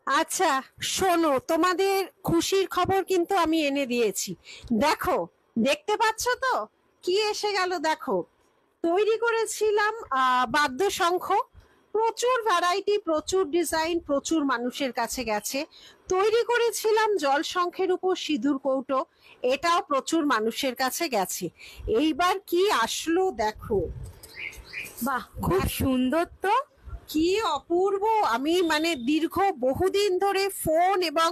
আচ্ছা, শোনো, তোমাদের খুশির খবর কিন্তু আমি এনে দিয়েছি। দেখো, দেখতে পাচ্ছ তো কি এসে গেল? দেখো, তৈরি করেছিলাম বাদ্যশঙ্খ। প্রচুর ভ্যারাইটি, প্রচুর ডিজাইন, প্রচুর মানুষের কাছে গেছে। তৈরি করেছিলাম জল শঙ্খের উপর সিঁদুর কৌটো, এটাও প্রচুর মানুষের কাছে গেছে। এইবার কি আসলো দেখো। বাহ, খুব সুন্দর তো। কি অপূর্ব! আমি মানে দীর্ঘ বহুদিন ধরে ফোন এবং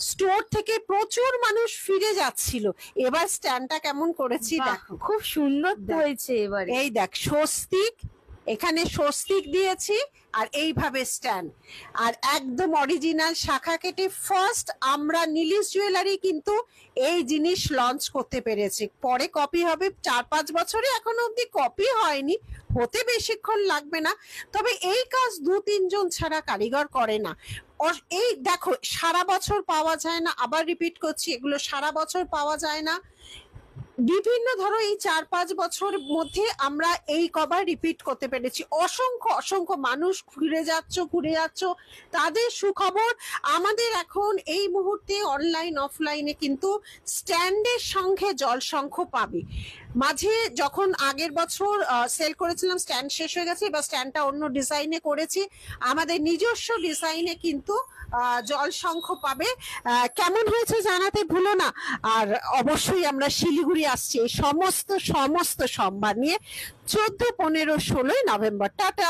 স্টোর থেকে প্রচুর মানুষ ফিরে যাচ্ছিল। এবার স্ট্যান্ডটা কেমন করেছি বাহ, দেখো। খুব সুন্দর তো দেখ, হয়েছে এবারে। এই দেখ স্বস্তিক, এখানে স্বস্তিক দিয়েছি, আর এইভাবে স্ট্যান্ড, আর একদম অরিজিনাল শাখা কেটে। ফার্স্ট আমরা নীলিশ জুয়েলারি কিন্তু এই জিনিস লঞ্চ করতে পেরেছি। পরে কপি হবে 4-5 বছরে, এখনো অব্দি কপি হয়নি, হতে বেশিক্ষণ লাগবে না। তবে এই কাজ 2-3 জন ছাড়া কারিগর করে না। এই দেখো, সারা বছর পাওয়া যায় না, আবার রিপিট করছি, এগুলো সারা বছর পাওয়া যায় না। বিভিন্ন ধরো এই 4-5 বছর মধ্যে আমরা এই কবার রিপিট করতে পেরেছি। অসংখ্য অসংখ্য মানুষ ঘুরে যাচ্ছ, তাদের সুখবর। আমাদের এখন এই মুহূর্তে অনলাইন অফলাইনে কিন্তু স্ট্যান্ডের সঙ্গে জল শঙ্খ পাবে। মাঝে যখন আগের বছর সেল করেছিলাম, স্ট্যান্ড শেষ হয়ে গেছে, এবার স্ট্যান্ডটা অন্য ডিজাইনে করেছি। আমাদের নিজস্ব ডিজাইনে কিন্তু জল শঙ্খ পাবে। কেমন হয়েছে জানাতে ভুলো না। আর অবশ্যই আমরা শিলিগুড়ি আসছি এই সমস্ত সমস্ত সম্মান নিয়ে 14, 15, 16 নভেম্বর। টাটা।